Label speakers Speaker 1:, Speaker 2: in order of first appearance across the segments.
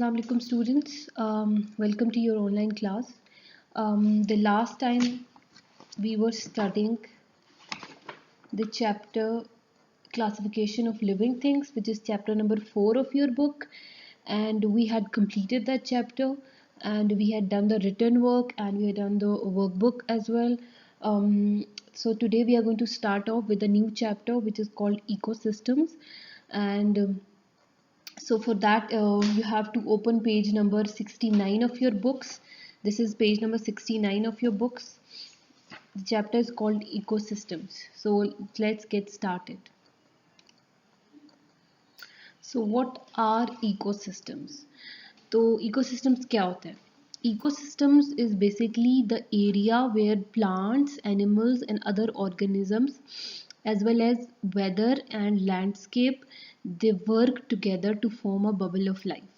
Speaker 1: Assalamu alaikum students. Welcome to your online class. The last time we were studying the chapter classification of living things, which is chapter number 4 of your book, and we had completed that chapter, and we had done the written work and we had done the workbook as well. So today we are going to start off with a new chapter which is called ecosystems, and so for that you have to open page number 69 of your books. This is page number 69 of your books. The chapter is called ecosystems. So let's get started. So what are ecosystems? तो ecosystems क्या होता है? Ecosystems is basically the area where plants, animals and other organisms as well as weather and landscape they work together to form a bubble of life.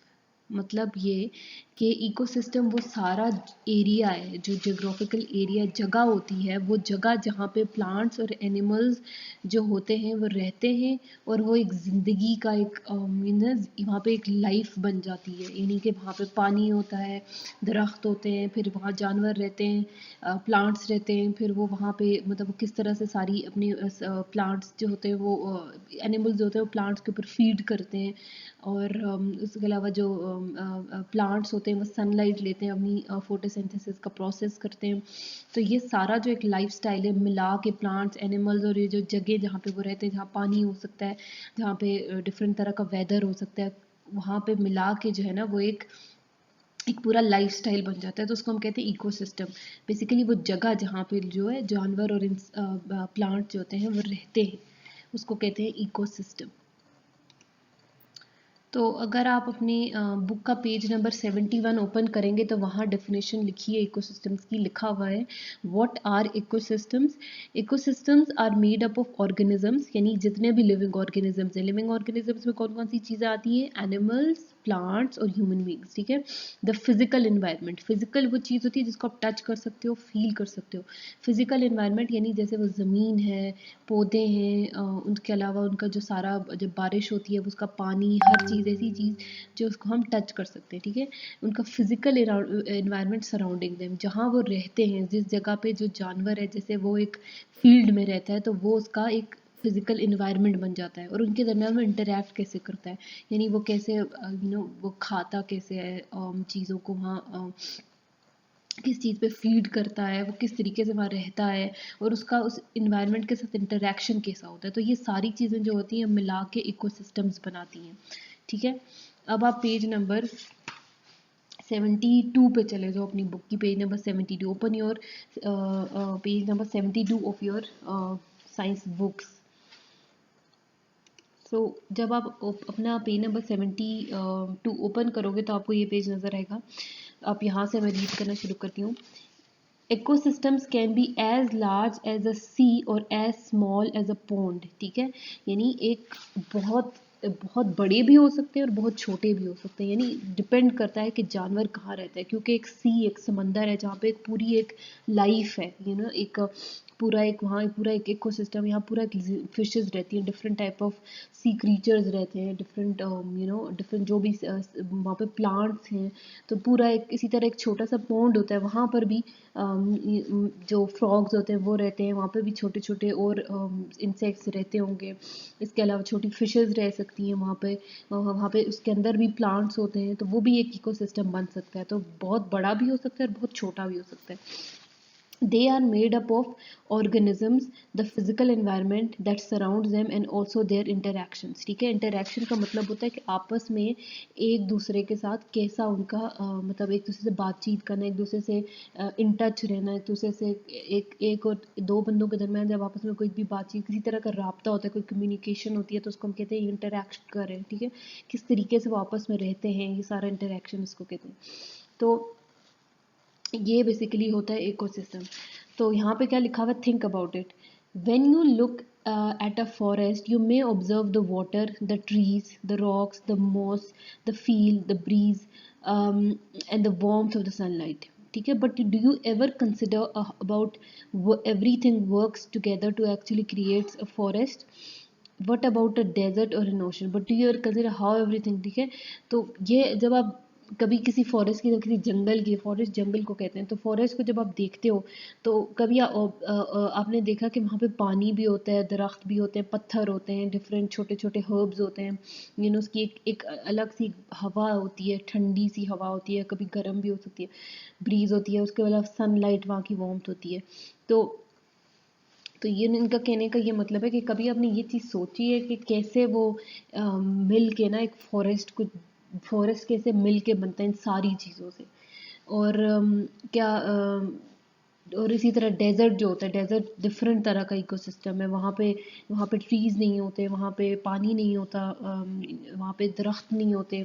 Speaker 1: मतलब ये कि ecosystem वो सारा area है जो जियोग्राफिकल एरिया जगह होती है, वो जगह जहाँ पे प्लांट्स और एनिमल्स जो होते हैं वो रहते हैं और वो एक ज़िंदगी का एक वहाँ पे एक लाइफ बन जाती है। यानी कि वहाँ पे पानी होता है, दरख्त होते हैं, फिर वहाँ जानवर रहते हैं, प्लांट्स रहते हैं, फिर वो वहाँ पे मतलब वो किस तरह से सारी अपनी प्लांट्स जो होते हैं वो एनिमल्स जो होते हैं वो प्लांट्स के ऊपर फीड करते हैं। और उसके अलावा जो प्लांट्स होते हैं वो सनलाइट लेते हैं, अपनी फोटोसिंथेसिस का प्रोसेस करते हैं। तो ये सारा जो एक लाइफस्टाइल है मिला के प्लांट्स, एनिमल्स और ये जो जगह जहाँ पे वो रहते हैं, जहाँ पानी हो सकता है, जहाँ पे डिफरेंट तरह का वेदर हो सकता है, वहाँ पे मिला के जो है ना वो एक पूरा लाइफस्टाइल बन जाता है। तो उसको हम कहते हैं इकोसिस्टम। बेसिकली वो जगह जहाँ पे जो है जानवर और प्लांट जो होते हैं वो रहते हैं, उसको कहते हैं इकोसिस्टम। तो अगर आप अपनी बुक का पेज नंबर 71 ओपन करेंगे तो वहाँ डेफिनेशन लिखी है इकोसिस्टम्स की, लिखा हुआ है what are ecosystems. Ecosystems are made up of organisms, यानी जितने भी लिविंग ऑर्गेनिजम्स हैं। लिविंग ऑर्गेनिजम्स में कौन कौन सी चीज़ें आती हैं? एनिमल्स, प्लांट्स और ह्यूमन बींग्स। ठीक है। द फिजिकल इन्वायरमेंट, फिजिकल वो चीज़ होती है जिसको आप टच कर सकते हो, फील कर सकते हो। फिजिकल इन्वायरमेंट यानी जैसे वो ज़मीन है, पौधे हैं, उनके अलावा उनका जो सारा जब बारिश होती है उसका पानी, हर चीज़ ऐसी चीज़ जो उसको हम टच कर सकते हैं। ठीक है। उनका फिजिकल इन्वायरमेंट सराउंडिंग देम, जहाँ वो रहते हैं, जिस जगह पे जो जानवर है, जैसे वो एक फील्ड में रहता है तो वो उसका एक फिजिकल इन्वायरमेंट बन जाता है। और उनके दरमियान वो इंटरेक्ट कैसे करता है, यानी वो कैसे वो खाता कैसे है चीज़ों को, वहाँ किस चीज़ पे फीड करता है, वो किस तरीके से वहाँ रहता है और उसका उस इन्वायरमेंट के साथ इंटरेक्शन कैसा होता है। तो ये सारी चीज़ें जो होती हैं मिला के इकोसिस्टम्स बनाती हैं। ठीक है। अब आप पेज नंबर 72 पे चले जाओ अपनी बुक की, page number 72। Open your page number 72 of your science books. So जब आप अपना पेज नंबर 72 ओपन करोगे तो आपको ये पेज नज़र आएगा। आप यहाँ से मैं रीड करना शुरू करती हूँ। Ecosystems can be as large as a sea or as small as a pond। ठीक है। यानी एक बहुत बहुत बड़े भी हो सकते हैं और बहुत छोटे भी हो सकते हैं, यानी डिपेंड करता है कि जानवर कहाँ रहता है। क्योंकि एक सी एक समंदर है जहाँ पे एक पूरी एक लाइफ है, एक पूरा एक वहाँ पूरा एक इकोसिस्टम, यहाँ पूरा एक फिशेस रहती हैं, different type of sea creatures रहते हैं, डिफरेंट डिफरेंट जो भी वहाँ पे प्लांट्स हैं। तो पूरा एक इसी तरह एक छोटा सा पॉन्ड होता है, वहाँ पर भी जो फ्रॉग्स होते हैं वो रहते हैं, वहाँ पे भी छोटे छोटे और इंसेक्ट्स रहते होंगे। इसके अलावा छोटी फिशेस रह सकती हैं वहाँ पे उसके अंदर भी प्लांट्स होते हैं, तो वो भी एक इकोसिस्टम बन सकता है। तो बहुत बड़ा भी हो सकता है और बहुत छोटा भी हो सकता है। They are made up of organisms, the physical environment that surrounds them and also their interactions। ठीक है। इंटरेक्शन का मतलब होता है कि आपस में एक दूसरे के साथ कैसा उनका मतलब एक दूसरे से बातचीत करना, एक दूसरे से इन टच रहना, एक दूसरे से एक और दो बंदों के दरमियान जब आपस में कोई भी बातचीत, किसी तरह का राब्ता होता है, कोई कम्युनिकेशन होती है, तो उसको हम कहते हैं इंटरेक्ट कर रहे हैं। ठीक है। किस तरीके से वो आपस में रहते हैं, ये सारा इंटरेक्शन इसको कहते हैं। तो ये बेसिकली होता है इकोसिस्टम। तो यहाँ पे क्या लिखा हुआ है? Think about it. When you look at a forest you may observe the water, the trees, the rocks, the moss, the feel, the breeze and the warmth of the sunlight. ठीक है। But do you ever consider about everything works together to actually creates a forest? What about a desert और an ocean? But do you ever consider how everything. ठीक है। तो ये जब आप कभी किसी फॉरेस्ट की, किसी जंगल की, फॉरेस्ट जंगल को कहते हैं, तो फॉरेस्ट को जब आप देखते हो तो कभी आपने देखा कि वहाँ पे पानी भी होता है, दरख्त भी होते हैं, पत्थर होते हैं, डिफरेंट छोटे छोटे हर्ब्स होते हैं, उसकी एक अलग सी हवा होती है, ठंडी सी हवा होती है, कभी गर्म भी हो सकती है, ब्रीज होती है, उसके अलावा सनलाइट वहाँ की वार्मथ होती है। तो ये इनका कहने का ये मतलब है कि कभी आपने ये चीज़ सोची है कि कैसे वो मिल के ना एक फॉरेस्ट कैसे मिल के बनता है इन सारी चीज़ों से। और क्या और इसी तरह डेज़र्ट जो होता है, डेज़र्ट डिफरेंट तरह का इकोसिस्टम है। वहाँ पे ट्रीज़ नहीं होते, वहाँ पे पानी नहीं होता, वहाँ पे दरख्त नहीं होते,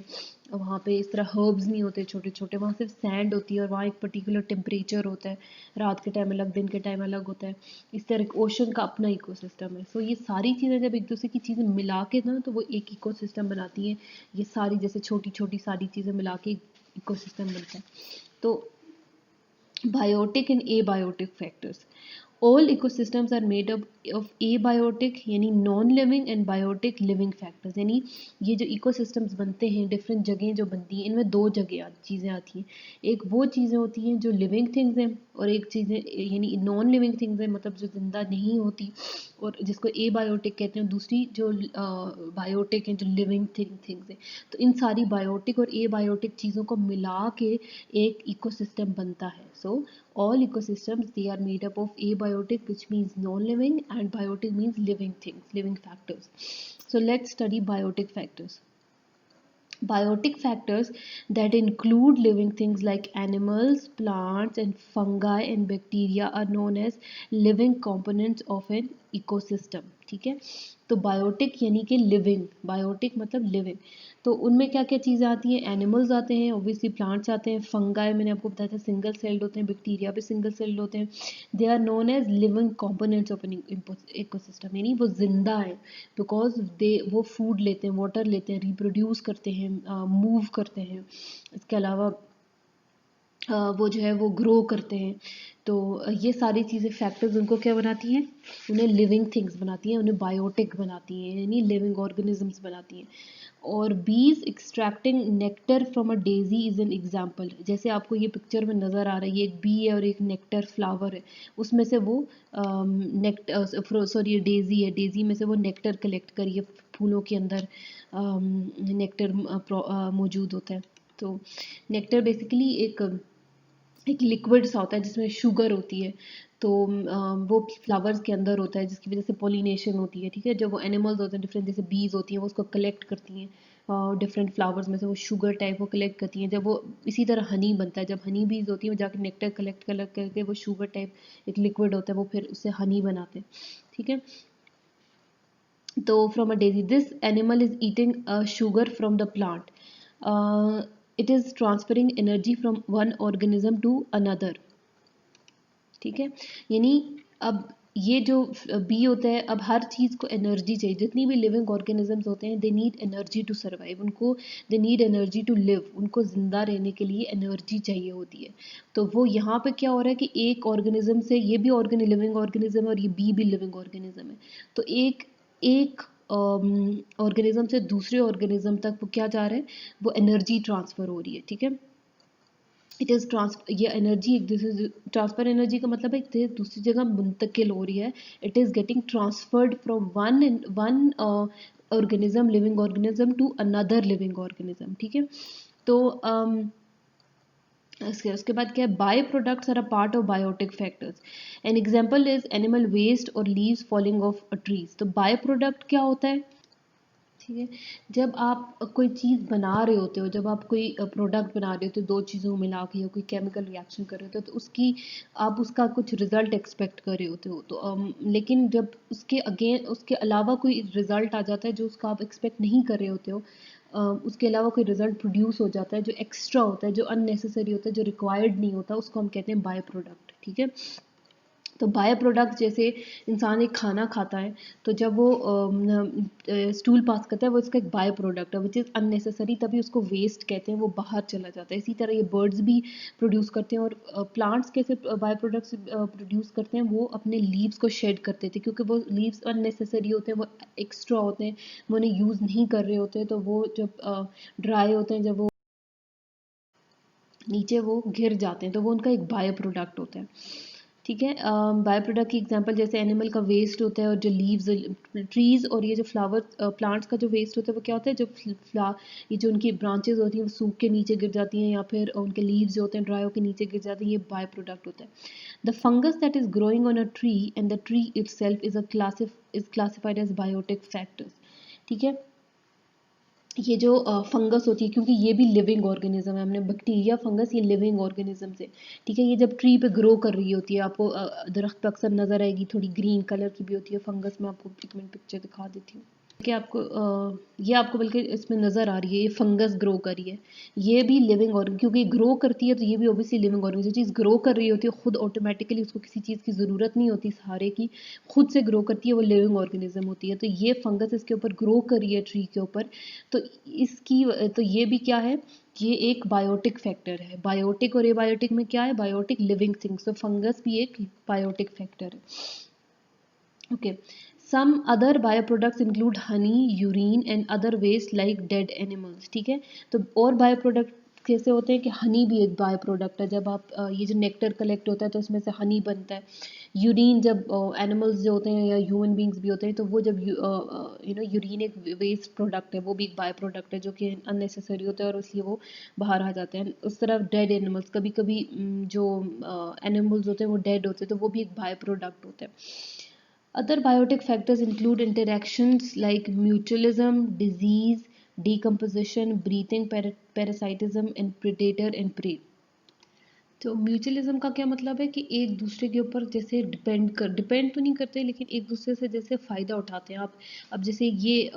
Speaker 1: वहाँ पे इस तरह हर्ब्स नहीं होते छोटे छोटे, वहाँ सिर्फ सैंड होती है और वहाँ एक पर्टिकुलर टेम्परेचर होता है, रात के टाइम अलग, दिन के टाइम अलग होता है। इस तरह ओशन का अपना इकोसिस्टम है। सो ये सारी चीज़ें जब एक दूसरे की चीज़ें मिला के ना, तो वो एक इकोसिस्टम बनाती हैं। ये सारी जैसे छोटी छोटी सारी चीज़ें मिला के इकोसिस्टम बनता है। तो biotic and abiotic factors. All ecosystems are made up of abiotic यानी non living and biotic living factors. यानी ये जो इकोसिस्टम्स बनते हैं, डिफरेंट जगह जो बनती हैं, इनमें दो चीज़ें आती हैं। एक वो चीज़ें होती हैं जो लिविंग थिंग्स हैं, और एक चीज़ें यानी नॉन लिविंग थिंग्स हैं, मतलब जो जिंदा नहीं होती, और जिसको एबायोटिक कहते हैं। दूसरी जो बायोटिक हैं, जो लिविंग थिंग्स हैं। तो इन सारी बायोटिक और एबायोटिक चीज़ों को मिला के एक इकोसिस्टम बनता है। सो all ecosystems, they are made up of abiotic, which means non-living, and biotic means living things, living factors. So let's study biotic factors. Biotic factors that include living things like animals, plants, and fungi and bacteria are known as living components of an ecosystem. ठीक है, तो biotic यानी कि living, biotic मतलब living. तो उनमें क्या क्या चीज़ें आती हैं? एनिमल्स आते हैं, ऑब्वियसली प्लांट्स आते हैं, फंगाई मैंने आपको बताया था सिंगल सेल्ड होते हैं, बैक्टीरिया भी सिंगल सेल्ड होते हैं। They are known as living components of an ecosystem, यानी वो जिंदा है बिकॉज वो फूड लेते हैं, वाटर लेते हैं, रिप्रोड्यूस करते हैं, मूव करते हैं। इसके अलावा वो जो है वो ग्रो करते हैं। तो ये सारी चीज़ें फैक्टर्स उनको क्या बनाती हैं? उन्हें लिविंग थिंग्स बनाती हैं, उन्हें बायोटिक बनाती हैं, यानी लिविंग ऑर्गेनिजम्स बनाती हैं। और बीज extracting nectar from a Daisy is an example. जैसे आपको ये पिक्चर में नज़र आ रहा है, ये एक बी है और एक नेक्टर फ्लावर है, उसमें से वो नेक्टर, सॉरी ये डेजी है, डेजी में से वो नेक्टर कलेक्ट करिए, फूलों के अंदर नेक्टर मौजूद होता है। तो नेक्टर बेसिकली एक लिक्विड सा होता है जिसमें शुगर होती है। तो वो फ्लावर्स के अंदर होता है, जिसकी वजह से पॉलिनेशन होती है। ठीक है, जब वो एनिमल्स होते हैं डिफरेंट, जैसे बीज होती हैं, वो उसको कलेक्ट करती हैं डिफरेंट फ्लावर्स में से, वो शुगर टाइप वो कलेक्ट करती हैं। जब वो इसी तरह हनी बनता है, जब हनी बीज होती है वो जाकर नेक्टर कलेक्ट करके वो शुगर टाइप एक लिक्विड होता है, वो फिर उससे हनी बनाते हैं। ठीक है, तो from a daisy this animal is eating sugar from the plant, it is transferring energy from one organism to another. ठीक है, यानी अब ये जो बी होता है, अब हर चीज़ को एनर्जी चाहिए। जितनी भी लिविंग ऑर्गेनिजम्स होते हैं, they need energy to survive, उनको they need energy to live, उनको ज़िंदा रहने के लिए एनर्जी चाहिए होती है। तो वो यहाँ पे क्या हो रहा है कि एक ऑर्गेनिज्म से, ये भी लिविंग ऑर्गेनिज्म है और ये बी भी लिविंग ऑर्गेनिज्म है, तो एक एक ऑर्गेनिज्म से दूसरे ऑर्गेनिज्म तक वो क्या जा रहा है, वो एनर्जी ट्रांसफ़र हो रही है। ठीक है, इट इज़ ट्रांसफर, ये एनर्जी एक दूसरे, ट्रांसफर एनर्जी का मतलब है दूसरी जगह मुंतकिल हो रही है। It is getting transferred from one organism, living organism to another living organism. ठीक है, तो उसके बाद क्या है? By products are a part of biotic factors. An example is animal waste और leaves falling off a trees. तो by product क्या होता है? ठीक है, जब आप कोई चीज़ बना रहे होते हो, जब आप कोई प्रोडक्ट बना रहे होते हो, दो चीज़ों को मिला के या कोई केमिकल रिएक्शन कर रहे होते हो, तो उसकी आप उसका कुछ रिजल्ट एक्सपेक्ट कर रहे होते हो। तो लेकिन जब उसके अलावा कोई रिजल्ट आ जाता है जो उसका आप एक्सपेक्ट नहीं कर रहे होते हो, उसके अलावा कोई रिजल्ट प्रोड्यूस हो जाता है जो एक्स्ट्रा होता है, जो अननेसेसरी होता है, जो रिक्वायर्ड नहीं होता, उसको हम कहते हैं बाय प्रोडक्ट। ठीक है, तो बाय प्रोडक्ट जैसे इंसान एक खाना खाता है, तो जब वो स्टूल पास करता है, वो इसका एक बाय प्रोडक्ट है विच इज़ अननेसेसरी, तभी उसको वेस्ट कहते हैं, वो बाहर चला जाता है। इसी तरह ये बर्ड्स भी प्रोड्यूस करते हैं। और प्लांट्स कैसे बाय प्रोडक्ट्स प्रोड्यूस करते हैं? वो अपने लीव्स को शेड करते थे, क्योंकि वो लीव्स अननेसेसरी होते हैं, वो एक्स्ट्रा होते हैं, वो उन्हें यूज़ नहीं कर रहे होते हैं। तो वो जब ड्राई होते हैं, जब वो नीचे वो घिर जाते हैं, तो वो उनका एक बायो प्रोडक्ट होता है। ठीक है, बायो प्रोडक्ट की एग्जांपल जैसे एनिमल का वेस्ट होता है, और जो लीव्स ट्रीज और ये जो फ्लावर प्लांट्स का जो वेस्ट होता है वो क्या होता है, जो ये जो उनकी ब्रांचेज होती हैं वो सूख के नीचे गिर जाती हैं, या फिर उनके लीव्स जो होते हैं ड्राई होकर नीचे गिर जाते हैं, ये बायो प्रोडक्ट होता है। The fungus that is growing on a tree and the tree itself is classified as biotic factors. ठीक है, ये जो फंगस होती है, क्योंकि ये भी लिविंग ऑर्गेनिज्म है, हमने बैक्टीरिया फंगस, ये लिविंग ऑर्गेनिज्म है। ठीक है, ये जब ट्री पे ग्रो कर रही होती है, आपको दरख्त पे अक्सर नजर आएगी, थोड़ी ग्रीन कलर की भी होती है फंगस। मैं आपको एक मिनट पिक्चर दिखा देती हूँ कि आपको ये आपको बल्कि इसमें नज़र आ रही है, ये फंगस ग्रो कर रही है, ये भी लिविंग ऑर्गन, क्योंकि ग्रो करती है तो ये भी ऑब्वियसली लिविंग ऑर्गन। जो चीज़ ग्रो कर रही होती है खुद ऑटोमेटिकली, उसको किसी चीज़ की ज़रूरत नहीं होती सहारे की, खुद से ग्रो करती है, वो लिविंग ऑर्गेनिज्म होती है। तो ये फंगस इसके ऊपर ग्रो कर रही है ट्री के ऊपर, तो इसकी तो ये भी क्या है, ये एक बायोटिक फैक्टर है। बायोटिक और एबायोटिक में क्या है, बायोटिक लिविंग थिंग्स, तो फंगस भी एक बायोटिक फैक्टर है। Okay. Some other bioproducts include honey, urine and other waste like dead animals. ठीक है, तो और बायोप्रोडक्ट कैसे होते हैं कि हनी भी एक बायो प्रोडक्ट है। जब आप ये जो नेक्टर कलेक्ट होता है तो उसमें से हनी बनता है। यूरिन जब एनिमल्स जो होते हैं या ह्यूमन बींग्स भी होते हैं, तो वो जब यूरिन एक वेस्ट प्रोडक्ट है, वो भी एक बायो प्रोडक्ट है जो कि अननेसेसरी होता है और इसलिए वो बाहर आ जाते हैं। उस तरह डेड एनिमल्स, कभी कभी जो एनिमल्स होते हैं वो डेड होते हैं, तो वो भी एक बायो प्रोडक्ट होता है। Other biotic factors include interactions like mutualism, disease, decomposition, breathing, parasitism, and predator and prey. तो म्यूचुअलिज्म का क्या मतलब है कि एक दूसरे के ऊपर जैसे डिपेंड तो नहीं करते, लेकिन एक दूसरे से जैसे फ़ायदा उठाते हैं आप। अब जैसे ये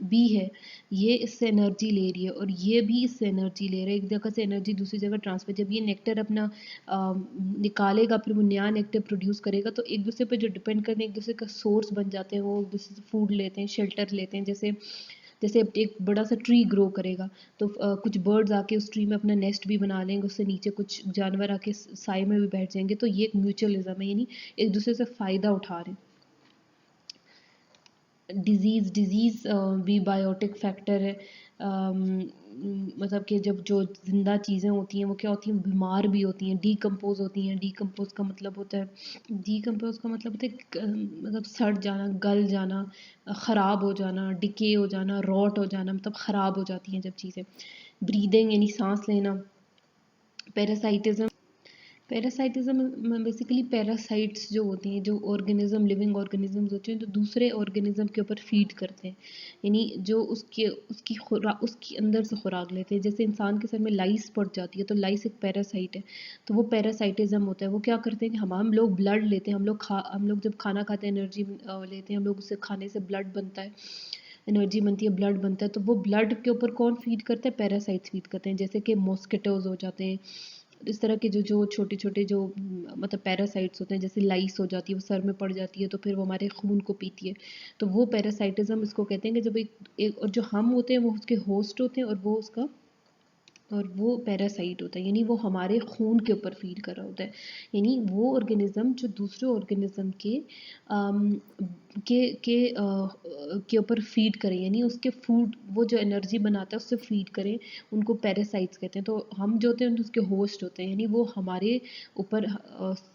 Speaker 1: बी है, ये इससे एनर्जी ले रही है और ये भी इससे एनर्जी ले रहा है, एक जगह से एनर्जी दूसरी जगह ट्रांसफर। जब ये नेक्टर अपना निकालेगा, फिर वो नया नेक्टर प्रोड्यूस करेगा, तो एक दूसरे पर जो डिपेंड करने, एक दूसरे का सोर्स बन जाते हैं, वो एक दूसरे से फूड लेते हैं, शेल्टर लेते हैं। जैसे जैसे एक बड़ा सा ट्री ग्रो करेगा, तो कुछ बर्ड्स आके उस ट्री में अपना नेस्ट भी बना लेंगे, उससे नीचे कुछ जानवर आके साए में भी बैठ जाएंगे। तो ये एक म्यूचुअलिज्म है, यानी एक दूसरे से फ़ायदा उठा रहे हैं। डिजीज़ भी बायोटिक फैक्टर है। मतलब कि जब जो जिंदा चीज़ें होती हैं वो क्या होती हैं, बीमार भी होती हैं, डीकम्पोज होती हैं। डीकम्पोज का मतलब होता है, डीकम्पोज का मतलब होता है मतलब सड़ जाना, गल जाना, ख़राब हो जाना, डिके हो जाना, रॉट हो जाना, मतलब ख़राब हो जाती हैं जब चीज़ें। ब्रीदिंग यानी सांस लेना। पैरासाइटिज्म, पैरासाइटिज्म में बेसिकली पैरासाइट्स जो होती हैं, जो ऑर्गेनिज्म लिविंग ऑर्गेनिजम्स होते हैं, जो दूसरे ऑर्गेनिज्म के ऊपर फीड करते हैं, यानी जो उसकी अंदर से खुराक लेते हैं। जैसे इंसान के सर में लाइस पड़ जाती है, तो लाइस एक पैरासाइट है, तो वो पैरासाइटिज्म होता है। वो क्या करते हैं कि हम लोग ब्लड लेते हैं, हम लोग जब खाना खाते हैं एनर्जी लेते हैं, हम लोग उससे खाने से ब्लड बनता है, एनर्जी बनती है, ब्लड बनता है। तो वो ब्लड के ऊपर कौन फीड करता है, पैरासाइट्स फीड करते हैं। जैसे कि मॉस्किटोज हो जाते हैं, इस तरह के जो जो छोटे छोटे जो मतलब पैरासाइट्स होते हैं, जैसे लाइस हो जाती है, वो सर में पड़ जाती है, तो फिर वो हमारे खून को पीती है। तो वो पैरासाइटिज्म इसको कहते हैं कि जब एक और जो हम होते हैं वो उसके होस्ट होते हैं, और वो पैरासाइट होता है, यानी वो हमारे खून के ऊपर फीड कर रहा होता है। यानी वो ऑर्गेनिज्म जो दूसरे ऑर्गेनिज्म अम, के ऊपर फीड करें, यानी उसके फूड, वो जो एनर्जी बनाता है उससे फीड करें, उनको पैरासाइट्स कहते हैं। तो हम जो होते हैं उसके होस्ट होते हैं, यानी वो हमारे ऊपर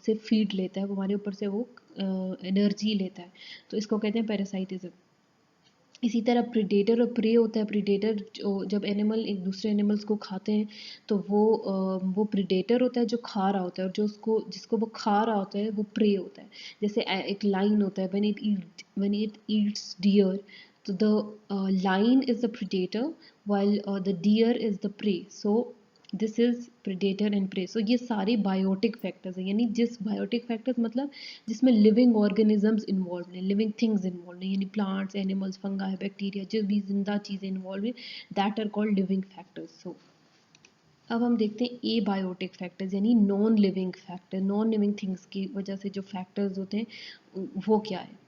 Speaker 1: से फीड लेता है, वो हमारे ऊपर से वो एनर्जी लेता है, तो इसको कहते हैं पैरासाइटिज्म। इसी तरह प्रीडेटर और प्रे होता है। प्रीडेटर जो जब एनिमल एक दूसरे एनिमल्स को खाते हैं, तो वो प्रीडेटर होता है जो खा रहा होता है, और जो उसको जिसको वो खा रहा होता है वो प्रे होता है। जैसे एक लाइन होता है, व्हेन इट ईट्स डियर, तो the lion is the predator while the deer is the prey. So this is predator and prey. So ये सारे बायोटिक फैक्टर्स हैं, यानी जिस बायोटिक फैक्टर्स मतलब जिसमें लिविंग ऑर्गेनिजम्स इन्वॉल्व हैं, लिविंग थिंग्स इन्वॉल्व हैं, यानी प्लांट्स, एनिमल्स, फंगाई, बैक्टीरिया, जो भी जिंदा चीज़ें इन्वॉल्व हैं, that are called living factors. So अब हम देखते हैं ए बायोटिक फैक्टर्स, यानी non living factor. Non living things की वजह से जो फैक्टर्स होते हैं वो क्या है।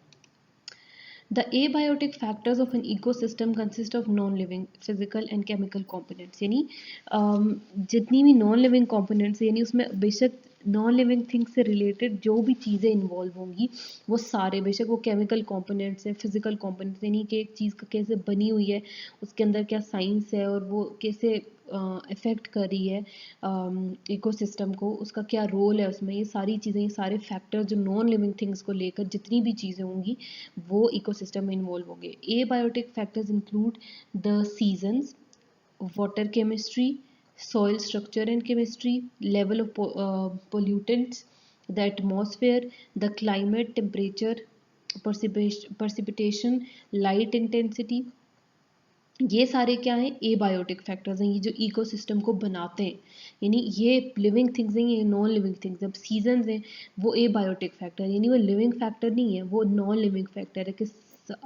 Speaker 1: The abiotic factors of an ecosystem consist of non-living physical and chemical components, यानी जितनी भी नॉन लिविंग components यानी उसमें बेशक नॉन लिविंग थिंग्स से रिलेटेड जो भी चीज़ें इन्वॉल्व होंगी, वो सारे, बेशक वो केमिकल कंपोनेंट्स हैं, फिजिकल कंपोनेंट्स, यानी कि एक चीज़ का कैसे बनी हुई है, उसके अंदर क्या साइंस है, और वो कैसे इफ़ेक्ट कर रही है इकोसिस्टम को, उसका क्या रोल है उसमें, ये सारी चीज़ें, ये सारे फैक्टर जो नॉन लिविंग थिंग्स को लेकर जितनी भी चीज़ें होंगी वो इकोसिस्टम में इन्वॉल्व होंगे। Abiotic factors include the seasons, water chemistry, soil structure and chemistry, level of pollutants, the atmosphere, the climate, temperature, precipitation, light intensity, ये सारे क्या हैं, एबायोटिक फैक्टर्स हैं, ये जो इकोसिस्टम को बनाते हैं, यानी ये लिविंग थिंग्स हैं, ये नॉन लिविंग थिंग्स। जब सीजन्स हैं वो एबायोटिक फैक्टर, यानी वो लिविंग फैक्टर नहीं है, वो नॉन लिविंग फैक्टर है कि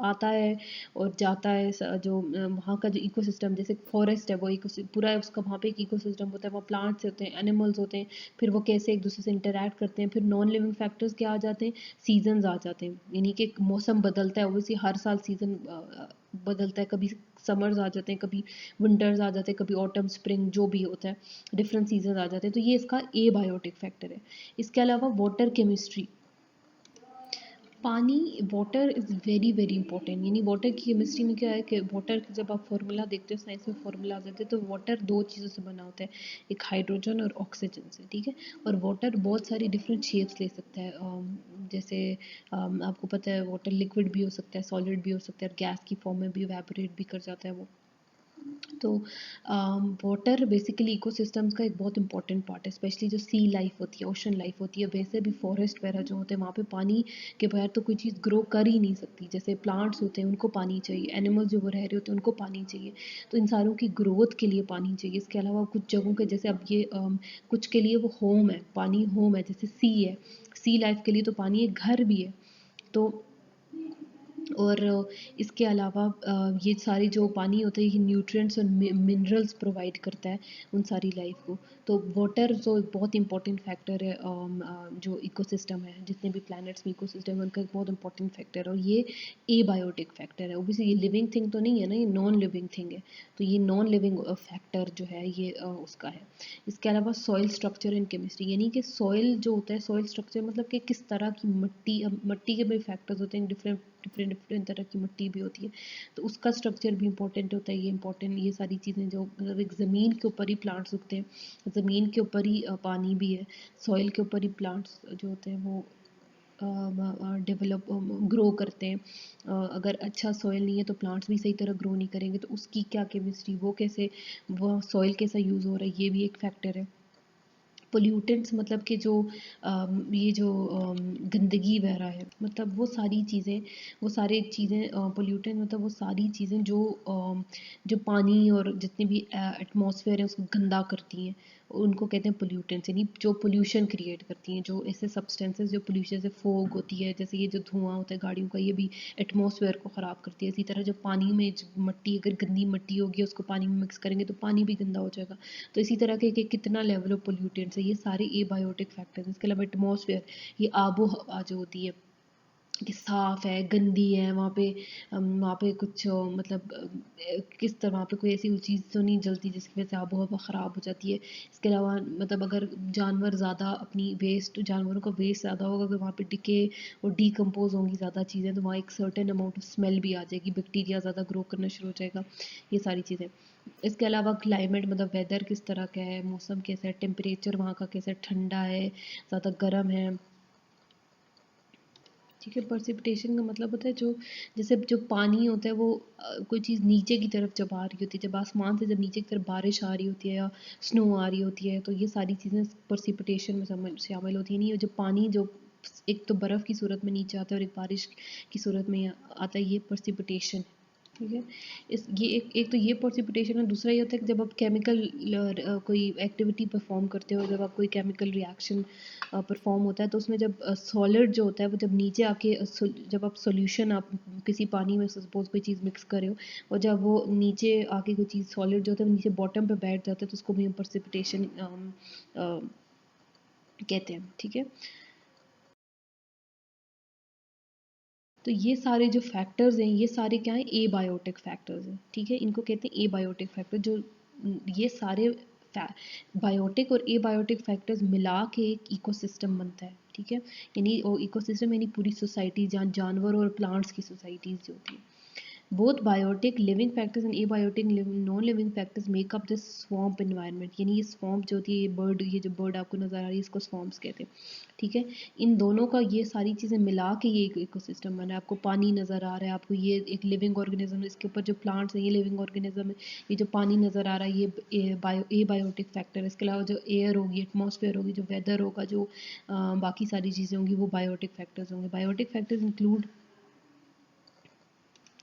Speaker 1: आता है और जाता है। जो वहाँ का जो इकोसिस्टम, जैसे फॉरेस्ट है, वो पूरा उसका वहाँ पे एक इकोसिस्टम होता है, वहाँ प्लांट्स होते हैं, एनिमल्स होते हैं, फिर वो कैसे एक दूसरे से इंटरेक्ट करते हैं। फिर नॉन लिविंग फैक्टर्स क्या आ जाते हैं, सीजन्स आ जाते हैं, यानी कि मौसम बदलता है, ओबियसली हर साल सीजन बदलता है, कभी समर्स आ जाते हैं, कभी विंटर्स आ जाते हैं, कभी ऑटम स्प्रिंग जो भी होता है, डिफरेंट सीजन आ जाते हैं, तो ये इसका एबायोटिक फैक्टर है। इसके अलावा वाटर केमिस्ट्री, पानी, water is very very important, यानी वाटर की केमिस्ट्री में क्या है कि वाटर जब आप फार्मूला देखते हो, साइंस में फार्मूला आ जाते हैं, तो वाटर दो चीज़ों से बना होता है, एक हाइड्रोजन और ऑक्सीजन से, ठीक है। और वाटर बहुत सारी डिफरेंट शेप्स ले सकता है, जैसे आपको पता है वाटर लिक्विड भी हो सकता है, सॉलिड भी हो सकता है, गैस की फॉर्म में भी इवेपोरेट भी कर जाता है वो। तो वाटर बेसिकली इकोसिस्टम्स का एक बहुत इंपॉर्टेंट पार्ट है, स्पेशली जो सी लाइफ होती है, ओशन लाइफ होती है। वैसे भी फॉरेस्ट वगैरह जो होते हैं, वहाँ पे पानी के बगैर तो कोई चीज़ ग्रो कर ही नहीं सकती। जैसे प्लांट्स होते हैं, उनको पानी चाहिए, एनिमल्स जो वो रह रहे होते हैं उनको पानी चाहिए, तो इन सारों की ग्रोथ के लिए पानी चाहिए। इसके अलावा कुछ जगहों के, जैसे अब ये कुछ के लिए वो होम है, पानी होम है, जैसे सी है, सी लाइफ के लिए तो पानी एक घर भी है। तो और इसके अलावा ये सारे जो पानी होता है, ये न्यूट्रिएंट्स और मिनरल्स प्रोवाइड करता है उन सारी लाइफ को। तो वाटर जो एक बहुत इंपॉर्टेंट फैक्टर है, जो इकोसिस्टम है, जितने भी प्लैनेट्स में इकोसिस्टम है, उनका एक बहुत इंपॉर्टेंट फैक्टर है, और ये एबायोटिक फैक्टर है। ओबियसली ये लिविंग थिंग तो नहीं है ना, ये नॉन लिविंग थिंग है, तो ये नॉन लिविंग फैक्टर जो है ये उसका है। इसके अलावा सॉइल स्ट्रक्चर एंड केमिस्ट्री, यानी कि सॉइल जो होता है, सॉइल स्ट्रक्चर मतलब कि किस तरह की मिट्टी, मिट्टी के भी फैक्टर्स होते हैं, डिफरेंट डिफरेंट डिफरेंट तरह की मिट्टी भी होती है, तो उसका स्ट्रक्चर भी इंपॉर्टेंट होता है। ये इंपॉर्टेंट, ये सारी चीज़ें जो मतलब एक ज़मीन के ऊपर ही प्लांट्स उगते हैं, ज़मीन के ऊपर ही पानी भी है, सॉइल के ऊपर ही प्लांट्स जो होते हैं वो डेवलप ग्रो करते हैं। अगर अच्छा सॉइल नहीं है तो प्लांट्स भी सही तरह ग्रो नहीं करेंगे, तो उसकी क्या केमिस्ट्री, वो कैसे, वो सॉइल कैसा यूज़ हो रहा है, ये भी एक फैक्टर है। पोल्यूटेंट्स मतलब कि जो ये जो गंदगी वगैरह है, मतलब वो सारी चीज़ें, वो सारी चीज़ें पोल्यूटेंट मतलब वो सारी चीज़ें जो पानी और जितने भी एटमॉस्फेयर है उसको गंदा करती हैं, उनको कहते हैं पोल्यूटेंट्स, यानी जो पोल्यूशन क्रिएट करती हैं, जो ऐसे सब्सटेंसेस जो पोल्यूशन से फोग होती है, जैसे ये जो धुआं होता है गाड़ियों का, ये भी एटमॉस्फेयर को ख़राब करती है। इसी तरह जब पानी में मट्टी, अगर गंदी मट्टी होगी उसको पानी में मिक्स करेंगे तो पानी भी गंदा हो जाएगा। तो इसी तरह के कितना लेवल ऑफ पोल्यूटेंट्स है, ये सारे एबायोटिक फैक्टर्स। इसके अलावा एटमॉस्फेयर, ये आबो हवा जो होती है कि साफ़ है, गंदी है, वहाँ पे कुछ मतलब किस तरह वहाँ पे कोई ऐसी चीज़ तो नहीं जलती जिसकी वजह से आबो हवा ख़राब हो जाती है। इसके अलावा मतलब अगर जानवर ज़्यादा अपनी वेस्ट, जानवरों का वेस्ट ज़्यादा होगा, अगर वहाँ पे डिके और डिकम्पोज होंगी ज़्यादा चीज़ें, तो वहाँ एक सर्टेन अमाउंट ऑफ स्मेल भी आ जाएगी, बैक्टीरिया ज़्यादा ग्रो करना शुरू हो जाएगा, ये सारी चीज़ें। इसके अलावा क्लाइमेट मतलब वेदर किस तरह का है, मौसम कैसा है, टेम्परेचर वहाँ का कैसा है, ठंडा है, ज़्यादा गर्म है, ठीक है। प्रेसिपिटेशन का मतलब होता है जो, जैसे जो पानी होता है वो कोई चीज़ नीचे की तरफ जब आ रही होती है, जब आसमान से जब नीचे की तरफ बारिश आ रही होती है या स्नो आ रही होती है, तो ये सारी चीज़ें प्रेसिपिटेशन में शामिल होती हैं। नहीं, जो पानी जो एक तो बर्फ़ की सूरत में नीचे आता है और एक बारिश की सूरत में आता है, ये प्रेसिपिटेशन है, ठीक है। इस ये एक तो ये प्रेसिपिटेशन है। दूसरा ये होता है कि जब आप केमिकल कोई एक्टिविटी परफॉर्म करते हो, जब आप कोई केमिकल रिएक्शन परफॉर्म होता है, तो उसमें जब सॉलिड जो होता है वो जब नीचे आके जब आप सॉल्यूशन आप किसी पानी में सपोज कोई चीज़ मिक्स कर रहे हो, और जब वो नीचे आके कोई चीज़ सॉलिड जो होता है वो नीचे बॉटम पे बैठ जाता है, तो उसको भी हम प्रेसिपिटेशन कहते हैं, ठीक है। तो ये सारे जो फैक्टर्स हैं, ये सारे क्या हैं, एबायोटिक फैक्टर्स हैं, ठीक है। इनको कहते हैं एबायोटिक फैक्टर। जो ये सारे बायोटिक और एबायोटिक फैक्टर्स मिला के एक इकोसिस्टम बनता है, ठीक है। यानी वो इकोसिस्टम यानी पूरी सोसाइटी, जहाँ जानवर और प्लांट्स की सोसाइटीज़ जो होती है। Both biotic living factors and abiotic non living factors make up this swamp environment, यानी ये स्वॉम्प जो होती है, ये जो बर्ड आपको नज़र आ रही है इसको स्वॉम्प्स कहते हैं, ठीक है। इन दोनों का ये सारी चीज़ें मिला के ये एक इकोसिस्टम बना है। आपको पानी नज़र आ रहा है, आपको ये एक लिविंग ऑर्गेनिज्म, इसके ऊपर जो प्लांट्स हैं ये लिविंग ऑर्गेनिज्म है, ये जो पानी नज़र आ रहा है ये बायोटिक फैक्टर है। इसके अलावा जो एयर होगी, एटमॉस्फेयर होगी, जो वेदर होगा, जो बाकी सारी चीज़ें होंगी वो बायोटिक फैक्टर्स होंगे। बायोटिक फैक्टर्स इंक्लूड,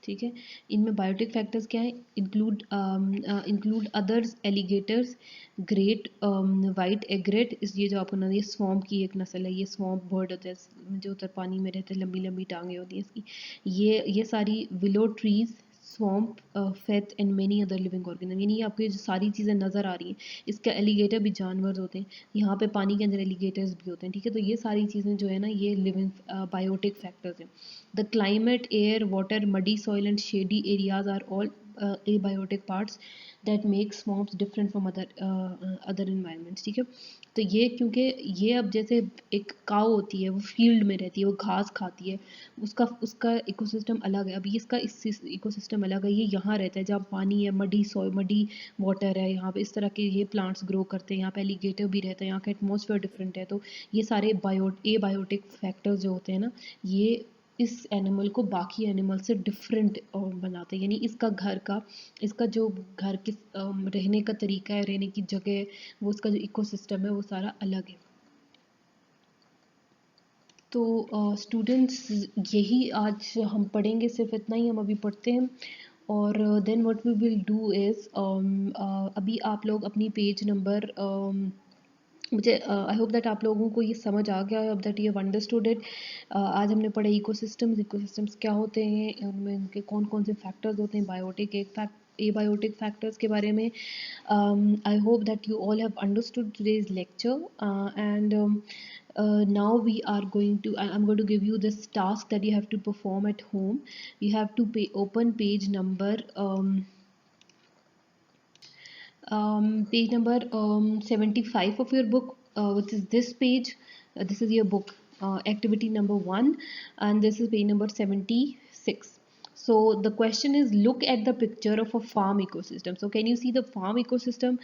Speaker 1: ठीक है, इनमें बायोटिक फैक्टर्स क्या है, include others alligators, great white एग्रेट, इस ये जो आपको ना ये स्वॉम्प की एक नस्ल है, ये स्वॉम्प बर्ड होता है जो उधर पानी में रहते हैं, लंबी लंबी टांगे होती हैं इसकी, ये सारी willow trees, swamp, faith and many other living organism, यानी आपको ये जो सारी चीज़ें नज़र आ रही हैं, इसका एलिगेटर भी जानवर होते हैं, यहाँ पे पानी के अंदर एलिगेटर्स भी होते हैं, ठीक है। तो ये सारी चीज़ें जो है ना ये लिविंग बायोटिक फैक्टर्स हैं। The climate, air, water, muddy soil and shady areas are all abiotic parts that make swamps different from other environments, ठीक है। तो ये क्योंकि ये अब जैसे एक काऊ होती है, वो फील्ड में रहती है, वो घास खाती है, उसका उसका इकोसिस्टम अलग है। अभी इसका इस इकोसिस्टम अलग है, ये यहाँ रहता है जहाँ पानी है, मडी सॉइल, मडी वाटर है, यहाँ पे इस तरह के ये प्लांट्स ग्रो करते हैं, यहाँ पे एलिगेटर भी रहता है, यहाँ का एटमॉस्फेयर डिफरेंट है। तो ये सारे बायोटिक फैक्टर्स जो होते हैं ना, ये इस एनिमल को बाकी एनिमल से डिफरेंट बनाते हैं, यानी इसका जो घर के रहने का तरीका है, रहने की जगह है, वो उसका जो इकोसिस्टम है वो सारा अलग है। तो स्टूडेंट्स यही आज हम पढ़ेंगे, सिर्फ इतना ही हम अभी पढ़ते हैं। और then what we will do is, अभी आप लोग अपनी पेज नंबर, मुझे आई होप दैट आप लोगों को ये समझ आ गया, आई hope that you have understood it. आज हमने पढ़ा इकोसिस्टम्स क्या होते हैं, उनमें उनके कौन कौन से फैक्टर्स होते हैं, बायोटिक एबायोटिक फैक्टर्स के बारे में। आई hope that you all have understood today's lecture and now we are going to I'm going to give you this task that you have to perform at home. You have to open page number 75 of your book, which is this page. This is your book, activity number 1, and this is page number 76. So the question is, look at the picture of a farm ecosystem. So can you see the farm ecosystem,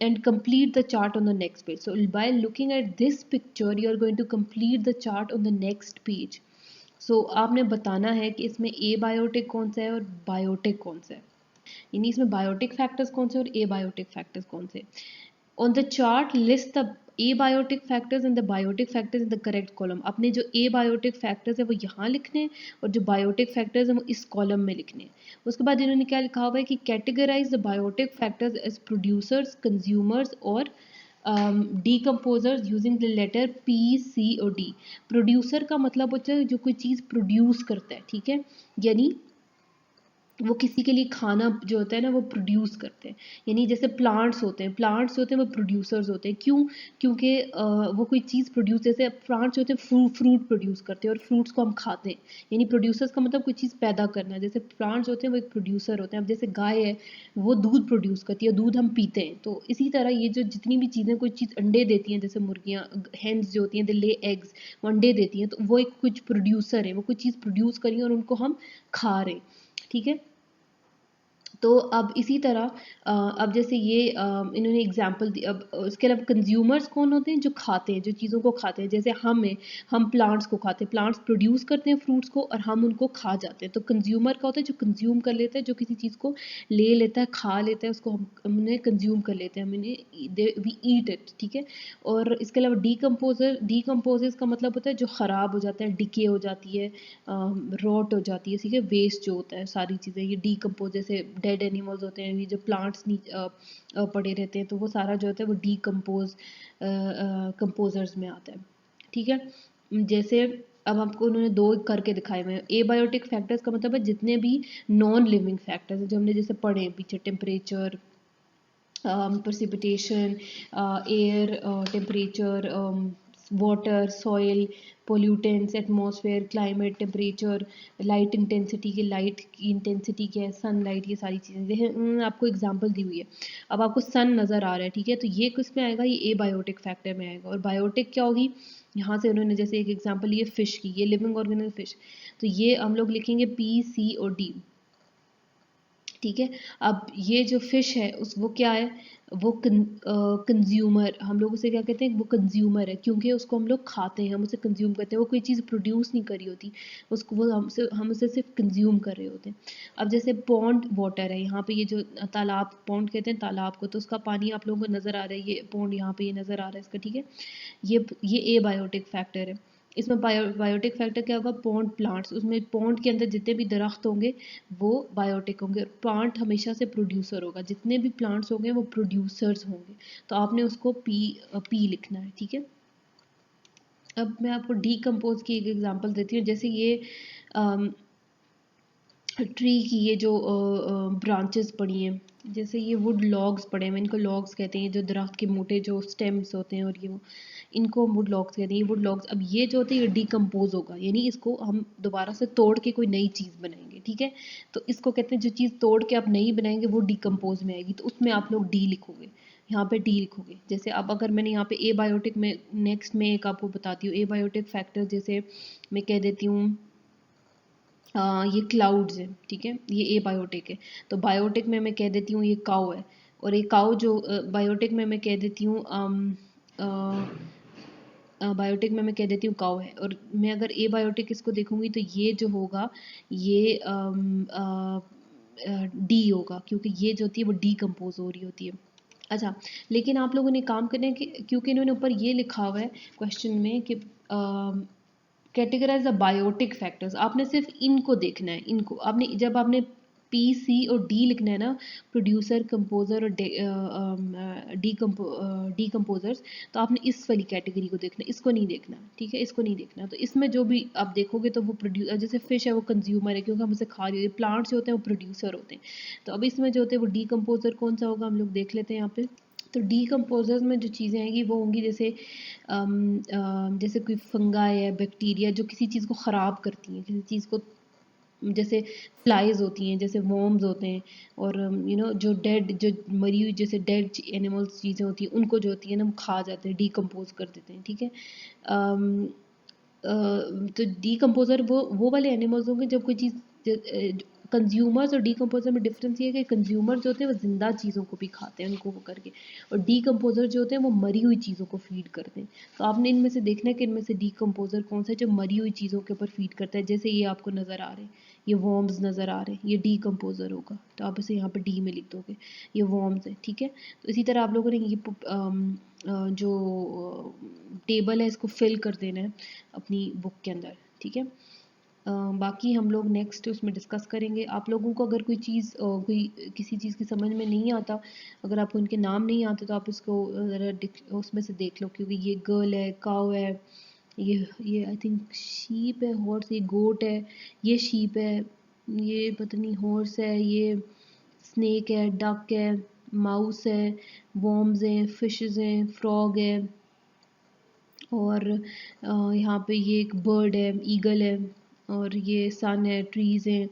Speaker 1: and complete the chart on the next page. So by looking at this picture, you are going to complete the chart on the next page. So आपने बताना है कि इसमें abiotic कौन सा है और biotic कौन सा है, यानी इसमें बायोटिक फैक्टर्स कौन से और एबायोटिक फैक्टर्स कौन से। On the chart list the abiotic factors and the biotic factors in the correct column. अपने जो एबायोटिक फैक्टर्स है वो यहाँ लिखने हैं और जो बायोटिक फैक्टर्स हैं वो इस कॉलम में लिखने हैं। उसके बाद इन्होंने क्या लिखा हुआ है कि categorize the biotic factors as producers, consumers और decomposers using the letter P, C और डी। प्रोड्यूसर का मतलब होता है जो कोई चीज़ प्रोड्यूस करता है, ठीक है, यानी वो किसी के लिए खाना जो होता है ना वो प्रोड्यूस करते हैं, यानी जैसे प्लांट्स होते हैं वो प्रोड्यूसर्स होते हैं। क्यों? क्योंकि वो कोई चीज़ प्रोड्यूस, जैसे प्लांट्स होते हैं फ्रूट प्रोड्यूस करते हैं और फ्रूट्स को हम खाते हैं, यानी प्रोड्यूसर्स का मतलब कोई चीज़ पैदा करना। जैसे प्लांट्स होते हैं वो एक प्रोड्यूसर होते हैं। अब जैसे गाय है वो दूध प्रोड्यूस करती है, दूध हम पीते हैं। तो इसी तरह ये जो जितनी भी चीज़ें, कोई चीज़ अंडे देती हैं, जैसे मुर्गियाँ, हेन्स जो होती हैं, दे ले एग्स, वो अंडे देती हैं, तो वो एक कुछ प्रोड्यूसर है, वो कोई चीज़ प्रोड्यूस करी और उनको हम खा रहे हैं, ठीक है। तो अब इसी तरह अब जैसे ये इन्होंने एग्जांपल दी। अब इसके अलावा कंज्यूमर्स कौन होते हैं? जो खाते हैं, जो चीज़ों को खाते हैं। जैसे हम प्लांट्स को खाते हैं, प्लांट्स प्रोड्यूस करते हैं फ्रूट्स को और हम उनको खा जाते हैं। तो कंज्यूमर का होता है जो कंज्यूम कर लेता है, जो किसी चीज़ को ले लेता है, खा लेता है, उसको हमने कंज्यूम कर लेते हैं, हमने वी ईट इट, ठीक है। और इसके अलावा डीकम्पोजर्स का मतलब होता है जो ख़राब हो जाता है, डिके हो जाती है, रॉट हो जाती है, ठीक है, वेस्ट जो होता है सारी चीज़ें, ये डीकम्पोज, जैसे डेड एनिमल्स होते हैं, ये जो प्लांट्स पड़े रहते हैं, तो वो सारा जो होता है वो कंपोजर्स में आता है, ठीक है। जैसे अब आपको उन्होंने दो करके दिखाए हुए हैं। एबायोटिक फैक्टर्स का मतलब है जितने भी नॉन लिविंग फैक्टर्स हैं जो हमने जैसे पढ़े हैं पीछे, temperature, precipitation, air temperature, water, soil, pollutants, atmosphere, climate, temperature, light intensity की इंटेंसिटी क्या है, सनलाइट, ये सारी चीज़ें देखिए उन्होंने आपको एग्जांपल दी हुई है। अब आपको सन नज़र आ रहा है, ठीक है, तो ये किस में आएगा, ये ए बायोटिक फैक्टर में आएगा। और बायोटिक क्या होगी, यहाँ से उन्होंने जैसे एक एग्जांपल लिए फिश की, ये लिविंग ऑर्गेनिज्म फिश, तो ये हम लोग लिखेंगे पी, सी और डी, ठीक है। अब ये जो फिश है उस वो क्या है, वो कंज्यूमर, हम लोग उसे क्या कहते हैं, वो कंज्यूमर है, क्योंकि उसको हम लोग खाते हैं, हम उसे कंज्यूम करते हैं, वो कोई चीज़ प्रोड्यूस नहीं करी होती, उसको वो हम उसे सिर्फ कंज्यूम कर रहे होते हैं। अब जैसे पॉन्ड वाटर है, यहाँ पे ये जो तालाब, पॉन्ड कहते हैं तालाब को, तो उसका पानी आप लोगों को नज़र आ रहा है, ये पॉन्ड यहाँ पे ये नज़र आ रहा है इसका, ठीक है। ये ए बायोटिक फैक्टर है। इसमें बायोटिक फैक्टर क्या होगा, पॉन्ड प्लांट्स, उसमें पॉन्ड के अंदर जितने भी दरख्त होंगे वो बायोटिक होंगे, और प्लांट हमेशा से प्रोड्यूसर होगा, जितने भी प्लांट्स होंगे वो प्रोड्यूसर्स होंगे, तो आपने उसको पी लिखना है, ठीक है। अब मैं आपको डीकम्पोज की एक एग्जांपल देती हूँ, जैसे ये ट्री की ये जो ब्रांचेस पड़ी हैं, जैसे ये वुड लॉग्स पड़े हैं, इनको लॉग्स कहते हैं, जो दरख्त के मोटे जो स्टेम्स होते हैं, और ये वो, इनको वुड लॉग्स कहते हैं, ये वुड लॉग्स। अब ये जो होते हैं ये डिकम्पोज होगा, यानी इसको हम दोबारा से तोड़ के कोई नई चीज़ बनाएंगे, ठीक है। तो इसको कहते हैं जो चीज़ तोड़ के आप नई बनाएंगे वो डिकम्पोज में आएगी, तो उसमें आप लोग डी लिखोगे, यहाँ पे डी लिखोगे। जैसे अब अगर मैंने यहाँ पे ए बायोटिक में, नेक्स्ट में एक आपको बताती हूँ ए बायोटिक फैक्टर, जैसे मैं कह देती हूँ ये क्लाउड्स है, ठीक है, ये ए बायोटिक है। तो बायोटिक में मैं कह देती हूँ ये काउ है, और ये काउ जो बायोटिक में मैं कह देती हूँ बायोटिक में मैं कह देती हूँ काउ है। और मैं अगर ए बायोटिक इसको देखूंगी तो ये जो होगा ये डी होगा, क्योंकि ये जो होती है वो डीकम्पोज हो रही होती है। अच्छा, लेकिन आप लोगों ने काम करना है कि क्योंकि इन्होंने ऊपर ये लिखा हुआ है क्वेश्चन में कि कैटेगराइज द बायोटिक फैक्टर्स, आपने सिर्फ इनको देखना है, इनको आपने, जब आपने पी, सी और डी लिखना है ना, प्रोड्यूसर, कंपोजर और डीकम्पोजर्स, तो आपने इस वाली कैटेगरी को देखना है, इसको नहीं देखना, ठीक है, इसको नहीं देखना। तो इसमें जो भी आप देखोगे तो वो प्रोड्यूसर, जैसे फिश है वो कंज्यूमर है क्योंकि हम उसे खा रहे हैं, प्लांट्स जो होते हैं वो प्रोड्यूसर होते हैं। तो अब इसमें जो होते हैं वो डीकम्पोजर कौन सा होगा, हम लोग देख लेते हैं यहाँ पे। तो डीकम्पोजर्स में जो चीज़ें आएंगी वो होंगी जैसे जैसे कोई फंगाई है, बैक्टीरिया जो किसी चीज़ को ख़राब करती हैं, किसी चीज़ को, जैसे फ्लाइज होती हैं, जैसे वॉर्म्स होते हैं, और जो डेड, जो मरी हुई, जैसे डेड एनिमल्स चीज़ें होती हैं, उनको जो होती है ना हम खा जाते हैं, डीकम्पोज कर देते हैं, ठीक है। तो डीकम्पोजर वो वाले एनिमल्स होंगे जब कोई चीज़, कंज्यूमर्स और डीकम्पोजर में डिफरेंस ये है कि कंज्यूमर जो होते हैं वो जिंदा चीज़ों को भी खाते हैं उनको वो करके, और डीकम्पोजर जो होते हैं वो मरी हुई चीज़ों को फीड करते हैं। तो आपने इनमें से देखना है कि इनमें से डीकम्पोजर कौन सा है जो मरी हुई चीज़ों के ऊपर फीड करता है, जैसे ये आपको नज़र आ रहे हैं, ये वॉर्म्स नज़र आ रहे हैं, ये डीकम्पोजर होगा, तो आप इसे यहाँ पर डी में लिख दोगे, ये वॉर्म्स है, ठीक है। तो इसी तरह आप लोगों ने ये जो टेबल है इसको फिल कर देना है अपनी बुक के अंदर, ठीक है। बाकी हम लोग नेक्स्ट उसमें डिस्कस करेंगे। आप लोगों को अगर कोई चीज़ कोई किसी चीज़ की समझ में नहीं आता, अगर आपको उनके नाम नहीं आते तो आप इसको ज़रा उसमें से देख लो, क्योंकि ये गर्ल है, काउ है, ये आई थिंक शीप है, हॉर्स, ये गोट है, ये शीप है, ये पता नहीं हॉर्स है, ये स्नेक है, डक है, माउस है, वॉर्म्स हैं, फिशेस हैं, फ्रॉग है, और यहाँ पे ये एक बर्ड है, ईगल है, और ये सन है, ट्रीज़ हैं,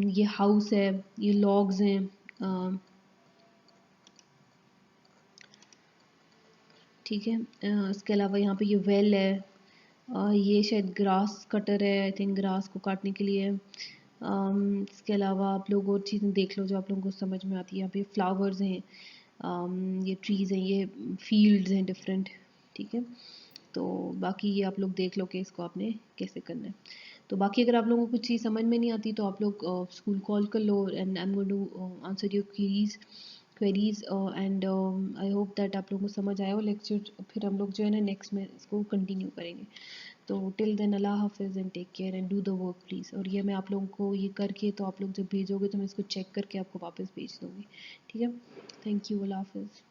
Speaker 1: ये हाउस है, ये लॉग्स हैं, ठीक है। इसके अलावा यहाँ पे ये वेल है, ये शायद ग्रास कटर है, आई थिंक ग्रास को काटने के लिए। इसके अलावा आप लोग और चीज़ें देख लो जो आप लोगों को समझ में आती है। यहाँ पे फ्लावर्स हैं, ये ट्रीज़ हैं, ये फील्ड्स हैं डिफरेंट, ठीक है। तो बाकी ये आप लोग देख लो कि इसको आपने कैसे करना है। तो बाकी अगर आप लोगों को कुछ चीज़ समझ में नहीं आती तो आप लोग स्कूल कॉल कर लो, and I am going to answer your queries and I hope that आप लोगों को समझ आया हो लेक्चर। फिर हम लोग जो है ना नेक्स्ट में इसको कंटिन्यू करेंगे। तो टिल देन अल्लाह हाफिज़ and take care and do the work please. और ये मैं आप लोगों को ये करके, तो आप लोग जब भेजोगे तो मैं इसको चेक करके आपको वापस भेज दूँगी, ठीक है। थैंक यू, अल्लाह हाफिज़।